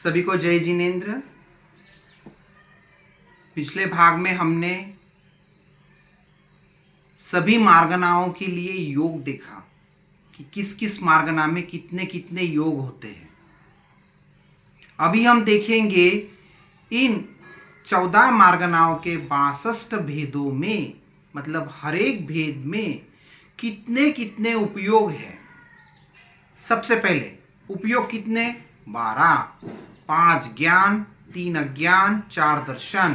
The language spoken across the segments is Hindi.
सभी को जय जिनेन्द्र। पिछले भाग में हमने सभी मार्गनाओं के लिए योग देखा कि किस किस मार्गना में कितने कितने योग होते हैं। अभी हम देखेंगे इन 14 मार्गनाओं के 62 भेदों में, मतलब हर एक भेद में कितने कितने उपयोग है। सबसे पहले उपयोग कितने? 12। 5 ज्ञान, 3 अज्ञान, 4 दर्शन।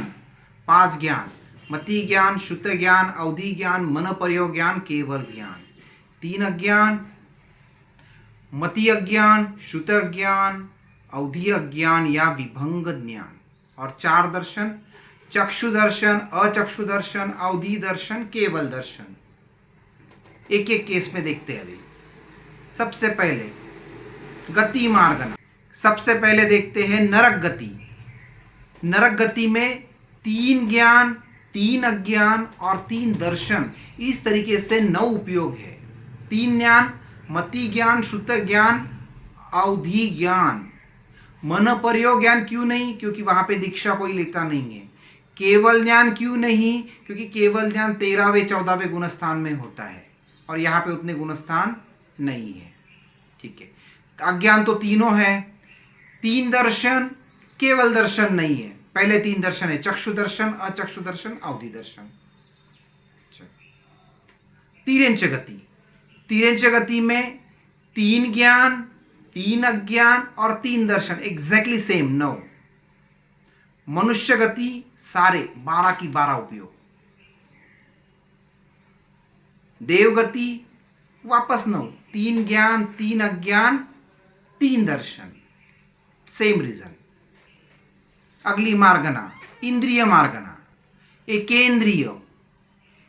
5 ज्ञान: मति ज्ञान, शुद्ध ज्ञान, अवधि ज्ञान, मन प्रयोग ज्ञान, केवल ज्ञान। 3 अज्ञान: मति अज्ञान, शुद्ध अज्ञान, अवधि अज्ञान या विभंग ज्ञान। और 4 दर्शन: चक्षु दर्शन, अचक्षु दर्शन, अवधि दर्शन, केवल दर्शन। एक एक केस में देखते हैं। अभी सबसे पहले गति मार्गना। सबसे पहले देखते हैं नरक गति। नरक गति में 3 ज्ञान, 3 अज्ञान और 3 दर्शन, इस तरीके से 9 उपयोग है। 3 ज्ञान: मति ज्ञान, शुद्ध ज्ञान, अवधि ज्ञान। मन प्रयोग ज्ञान क्यों नहीं? क्योंकि वहां पे दीक्षा कोई लेता नहीं है। केवल ज्ञान क्यों नहीं? क्योंकि केवल ज्ञान 13वें 14वें गुणस्थान में होता है और यहाँ पे उतने गुणस्थान नहीं है। ठीक है, अज्ञान तो तीनों है। 3 दर्शन, केवल दर्शन नहीं है। पहले 3 दर्शन है: चक्षु दर्शन, अचक्षु दर्शन, अवधि दर्शन। तिर्यंच गति। तिर्यंच गति में 3 ज्ञान, 3 अज्ञान और 3 दर्शन, एग्जैक्टली सेम 9। मनुष्य गति सारे 12 की 12 उपयोग। देव गति वापस 9, 3 ज्ञान, 3 अज्ञान, 3 दर्शन, सेम रीजन। अगली मार्गना इंद्रिय मार्गना। एकेंद्रिय।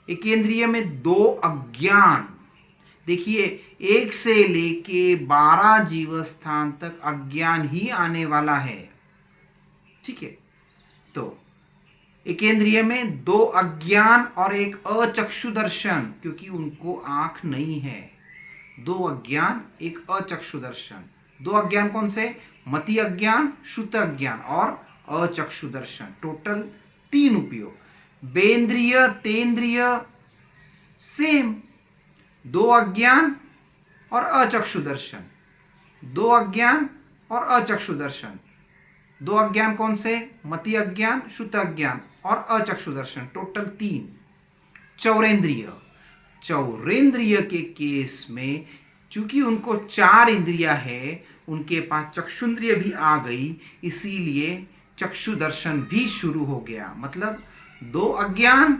एकेंद्रिय में 2 अज्ञान। देखिए, 1 से लेके 12 जीव स्थान तक अज्ञान ही आने वाला है। ठीक है, तो एकेंद्रिय में 2 अज्ञान और 1 अचक्षु दर्शन, क्योंकि उनको आंख नहीं है। 2 अज्ञान, 1 अचक्षु दर्शन। 2 अज्ञान कौन से? मति अज्ञान, शुद्ध अज्ञान और अचक्षु दर्शन। टोटल 3 उपयोग। बेंद्रिय, तेंद्रिय सेम, 2 अज्ञान और अचक्षु दर्शन। 2 अज्ञान और अचक्षु दर्शन। 2 अज्ञान कौन से? मति अज्ञान, शुद्ध अज्ञान और अचक्षु दर्शन। टोटल 3। चौरेंद्रिय। चौरेंद्रिय के केस में चूंकि उनको 4 इंद्रिया है, उनके पास चक्षुंद्रिय भी आ गई, इसीलिए चक्षु दर्शन भी शुरू हो गया। मतलब 2 अज्ञान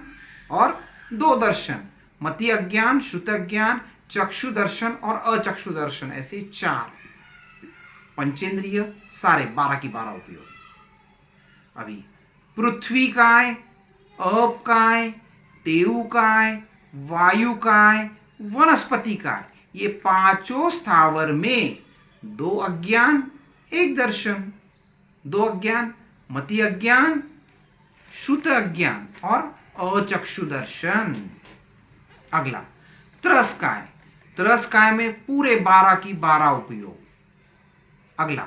और 2 दर्शन: मति अज्ञान, शुद्ध अज्ञान, चक्षु दर्शन और अचक्षु दर्शन, ऐसे 4। पंचेंद्रिय सारे 12 की 12 उपयोग। अभी पृथ्वी काय, अप काय, तेऊ काय, वायु काय, वनस्पति काय, ये 5 स्थावर में 2 अज्ञान, 1 दर्शन। 2 अज्ञान: मति अज्ञान, शुद्ध अज्ञान और अचक्षु दर्शन। अगला त्रस्काय। त्रस्काय में पूरे 12 की 12 उपयोग। अगला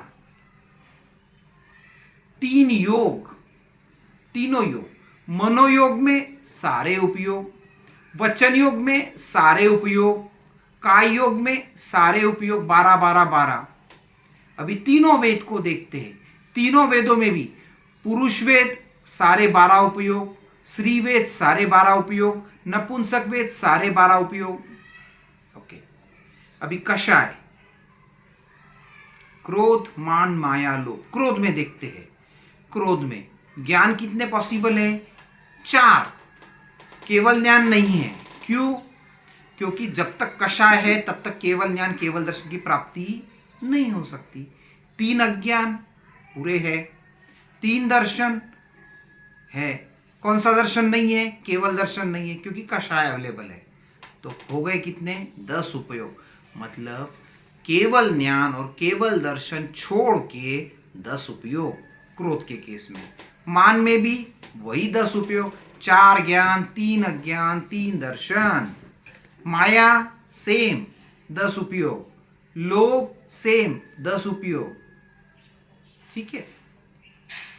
3 योग। तीनों योग: मनोयोग में सारे उपयोग, वचन योग में सारे उपयोग, काय योग में सारे उपयोग। 12 12 12। अभी तीनों वेद को देखते हैं। तीनों वेदों में भी पुरुष वेद सारे 12 उपयोग, स्त्री वेद सारे 12 उपयोग, नपुंसक वेद सारे 12 उपयोग। ओके, अभी कषाय। क्रोध, मान, माया, लोभ। क्रोध में देखते हैं। क्रोध में ज्ञान कितने पॉसिबल है? 4। केवल ज्ञान नहीं है। क्यों? क्योंकि जब तक कषाय है तब तक केवल ज्ञान, केवल दर्शन की प्राप्ति नहीं हो सकती। 3 अज्ञान पूरे है। 3 दर्शन है। कौन सा दर्शन नहीं है? केवल दर्शन नहीं है, क्योंकि कषाय अवेलेबल है। तो हो गए कितने? 10 उपयोग। मतलब केवल ज्ञान और केवल दर्शन छोड़ के 10 उपयोग क्रोध के केस में। मान में भी वही 10 उपयोग। 4 ज्ञान, 3 अज्ञान, 3 दर्शन। माया सेम 10 उपयोग। लोभ सेम 10 उपयोग। ठीक है।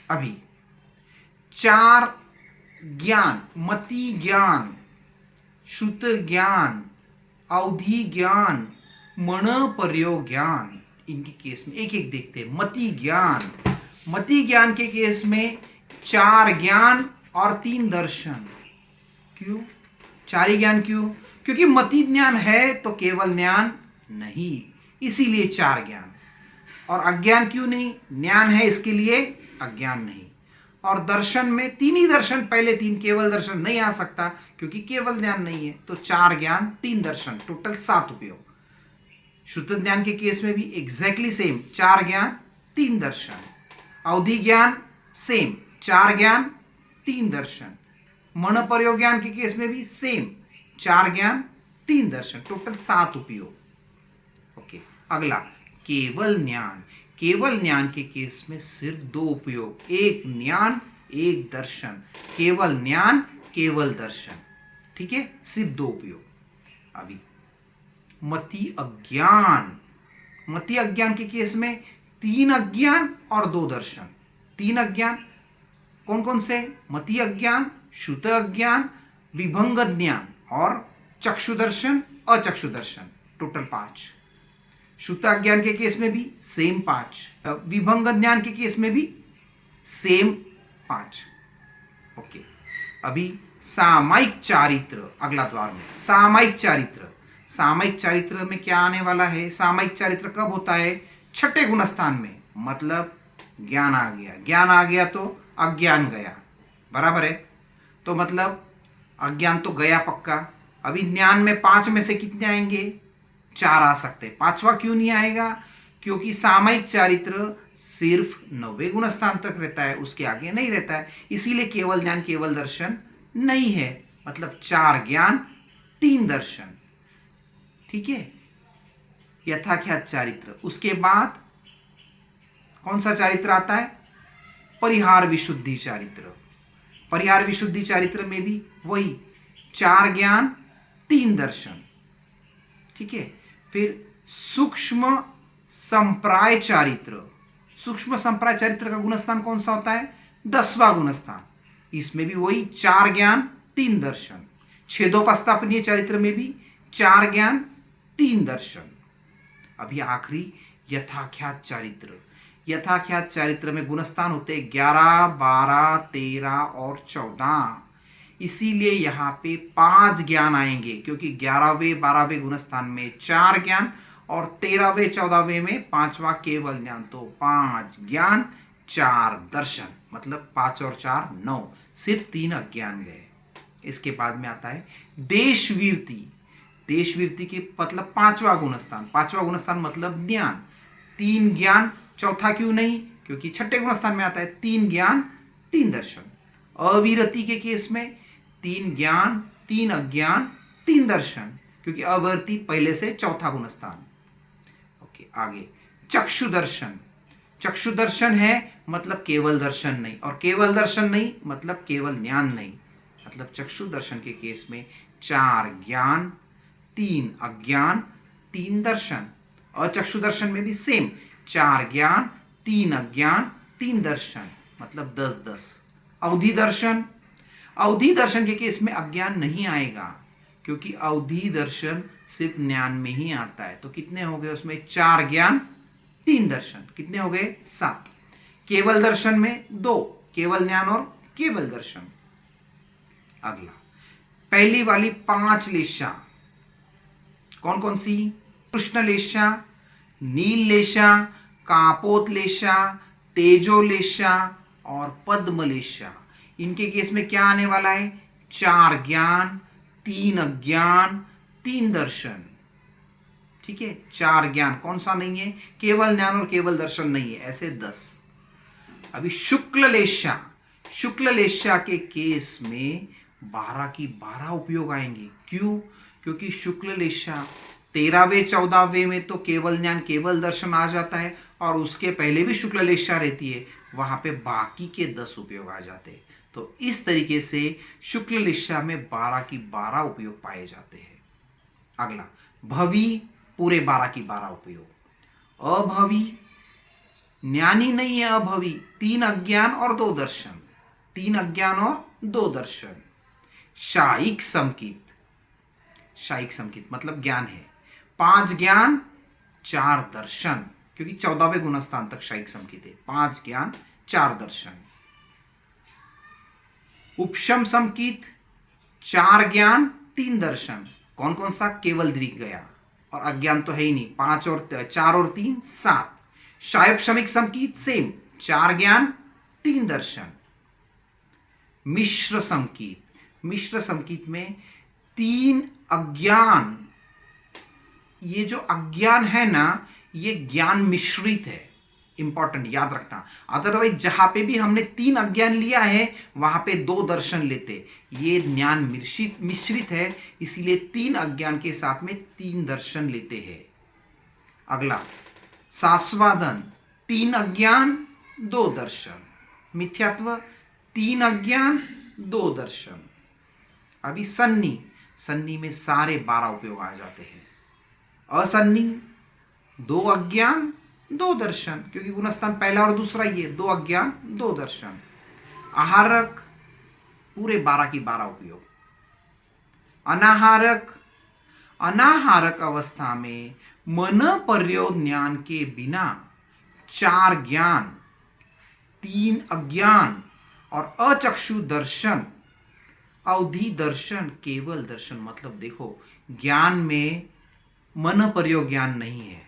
अभी चार ज्ञान, मति ज्ञान, श्रुत ज्ञान, अवधि ज्ञान, मन प्रयोग ज्ञान, इनके केस में एक एक देखते हैं। मति ज्ञान, मति ज्ञान के केस में चार ज्ञान और तीन दर्शन। क्यों चार ही ज्ञान? क्यों? क्योंकि मति ज्ञान है तो केवल ज्ञान नहीं, इसीलिए चार ज्ञान। और अज्ञान क्यों नहीं? ज्ञान है इसके लिए अज्ञान नहीं। और दर्शन में तीन ही दर्शन, पहले तीन केवल दर्शन नहीं आ सकता क्योंकि केवल ज्ञान नहीं है, तो चार ज्ञान तीन दर्शन, टोटल 7 उपयोग। शुद्ध ज्ञान के केस में भी एग्जैक्टली सेम, चार ज्ञान तीन दर्शन। अवधि ज्ञान सेम, चार ज्ञान तीन दर्शन। मन प्रयोग ज्ञान के केस में भी सेम, चार ज्ञान तीन दर्शन, टोटल 7 उपयोग। ओके, अगला केवल ज्ञान। केवल ज्ञान के केस में सिर्फ 2 उपयोग, एक ज्ञान एक दर्शन। केवल ज्ञान केवल दर्शन, ठीक है, सिर्फ 2 उपयोग। अभी मति अज्ञान। मति अज्ञान के केस में 3 अज्ञान और 2 दर्शन। 3 अज्ञान कौन कौन से? मति अज्ञान, श्रुत अज्ञान, विभंग ज्ञान और चक्षु दर्शन, अचक्षु दर्शन, टोटल 5। श्रुत अज्ञान के केस में भी सेम 5, विभंग ज्ञान के केस में भी सेम 5। ओके, अभी सामायिक चारित्र, अगला द्वार में सामायिक चारित्र। सामायिक चारित्र में क्या आने वाला है? सामायिक चारित्र कब होता है? छठे गुणस्थान में, मतलब ज्ञान आ गया। ज्ञान आ गया तो अज्ञान गया, बराबर है। तो मतलब अज्ञान तो गया पक्का। अभी ज्ञान में 5 में से कितने आएंगे? 4 आ सकते हैं। 5वां क्यों नहीं आएगा? क्योंकि सामायिक चारित्र सिर्फ 9वें गुणस्थान तक रहता है, उसके आगे नहीं रहता है, इसीलिए केवल ज्ञान केवल दर्शन नहीं है। मतलब 4 ज्ञान 3 दर्शन, ठीक है, यथाख्यात चारित्र। उसके बाद कौन सा चारित्र आता है? परिहार विशुद्धि चारित्र। परिहार विशुद्धि चारित्र में भी वही 4 ज्ञान 3 दर्शन, ठीक है। फिर सूक्ष्म संप्राय चारित्र। सूक्ष्म संप्राय चारित्र का गुणस्थान कौन सा होता है? 10वां गुणस्थान। इसमें भी वही 4 ज्ञान 3 दर्शन। छेदोपस्थापनीय चारित्र में भी 4 ज्ञान 3 दर्शन। अभी आखिरी यथाख्यात चारित्र। यथाख्यात चारित्र में गुणस्थान होते 11, 12, 13 और 14। इसीलिए यहाँ पे 5 ज्ञान आएंगे, क्योंकि 11वें 12वें गुणस्थान में 4 ज्ञान और 13वें 14वें में 5वां केवल ज्ञान। तो 5 ज्ञान 4 दर्शन, मतलब 5 और 4 9, सिर्फ 3 अज्ञान गए। इसके बाद में आता है देशवीरति। देशवीरति के मतलब 5वां गुणस्थान। 5वां गुणस्थान मतलब ज्ञान, 3 ज्ञान, चौथा क्यों नहीं? क्योंकि छठे गुणस्थान में आता है 3 ज्ञान 3 दर्शन। अविरति के केस में 3 ज्ञान 3 अज्ञान 3 दर्शन, क्योंकि अविरति पहले से चौथा गुणस्थान। ओके, आगे चक्षु दर्शन। चक्षु दर्शन है मतलब केवल दर्शन नहीं, और केवल दर्शन नहीं मतलब केवल ज्ञान नहीं। मतलब चक्षु दर्शन के केस में 4 ज्ञान 3 अज्ञान 3 दर्शन। अचक्षु दर्शन में भी सेम, 4 ज्ञान 3 अज्ञान 3 दर्शन, मतलब 10-10। अवधि दर्शन। अवधि दर्शन के केस में अज्ञान नहीं आएगा, क्योंकि अवधि दर्शन सिर्फ ज्ञान में ही आता है। तो कितने हो गए उसमें? 4 ज्ञान 3 दर्शन, कितने हो गए? 7। केवल दर्शन में 2, केवल ज्ञान और केवल दर्शन। अगला पहली वाली 5 लेशा कौन कौन सी? कृष्ण लेशा, नील लेशा, कापोत लेशा, तेजो लेशा और पद्म लेशा। इनके केस में क्या आने वाला है? 4 ज्ञान 3 अज्ञान 3 दर्शन, ठीक है। 4 ज्ञान कौन सा नहीं है? केवल ज्ञान और केवल दर्शन नहीं है, ऐसे 10। अभी शुक्ल लेशा। शुक्ल लेशा के केस में 12 की 12 उपयोग आएंगे। क्यों? क्योंकि शुक्ल लेशा 13वें 14वें में तो केवल ज्ञान केवल दर्शन आ जाता है, और उसके पहले भी शुक्ल लेशा रहती है, वहां पे बाकी के 10 उपयोग आ जाते हैं। तो इस तरीके से शुक्ल लेशा में 12 की 12 उपयोग पाए जाते हैं। अगला भवी, पूरे 12 की 12 उपयोग। अभवी ज्ञानी नहीं है अभवी, 3 अज्ञान और 2 दर्शन, 3 अज्ञान और 2 दर्शन। शायिक समकित, शायिक समकित मतलब ज्ञान है, 5 ज्ञान 4 दर्शन, क्योंकि 14वें गुणस्थान तक शायिक समकित है, 5 ज्ञान 4 दर्शन। उपशम समकित 4 ज्ञान 3 दर्शन, कौन कौन सा? केवल द्विग गया, और अज्ञान तो है ही नहीं, 5 और 4 और 3 7। शायब शमिक समकित सेम, 4 ज्ञान 3 दर्शन। मिश्र समकित, मिश्र समकित में 3 अज्ञान, ये जो अज्ञान है ना, ये ज्ञान मिश्रित है, इंपॉर्टेंट याद रखना। अदरवाइज जहां पे भी हमने 3 अज्ञान लिया है वहां पे 2 दर्शन लेते, ये ज्ञान मिश्रित है, इसीलिए 3 अज्ञान के साथ में 3 दर्शन लेते हैं। अगला सास्वादन, 3 अज्ञान 2 दर्शन। मिथ्यात्व, 3 अज्ञान 2 दर्शन। अभी सन्नी, सन्नी में सारे 12 उपयोग आ जाते हैं। असन्नी 2 अज्ञान 2 दर्शन, क्योंकि गुणस्थान पहला और दूसरा ही है, 2 अज्ञान 2 दर्शन। आहारक पूरे 12 की 12 उपयोग। अनाहारक, अनाहारक अवस्था में मन पर्योद ज्ञान के बिना 4 ज्ञान 3 अज्ञान और अचक्षु दर्शन, अवधि दर्शन, केवल दर्शन। मतलब देखो, ज्ञान में मन पर्योग ज्ञान नहीं है।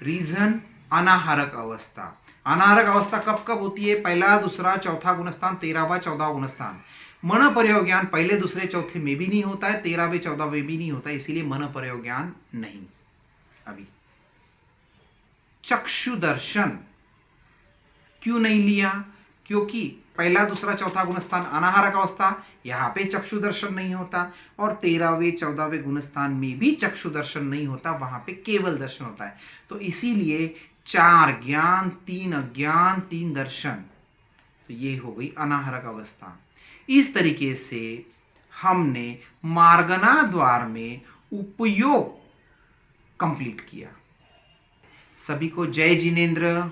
रीजन अनाहारक अवस्था। अनाहारक अवस्था कब कब होती है? पहला, दूसरा, चौथा गुणस्थान, 13वां 14वां गुणस्थान। मन पर्योग ज्ञान पहले, दूसरे, चौथे में भी नहीं होता है, 13वें 14वें भी नहीं होता है, इसीलिए मन पर्योग ज्ञान नहीं। अभी चक्षु दर्शन क्यों नहीं लिया? क्योंकि पहला, दूसरा, चौथा गुणस्थान अनाहारक अवस्था, यहां पे चक्षु दर्शन नहीं होता, और 13वें 14वें गुणस्थान में भी चक्षु दर्शन नहीं होता, वहां पे केवल दर्शन होता है। तो इसीलिए 4 ज्ञान 3 अज्ञान 3 दर्शन, तो ये हो गई अनाहारक अवस्था। इस तरीके से हमने मार्गना द्वार में उपयोग कंप्लीट किया। सभी को जय जिनेन्द्र।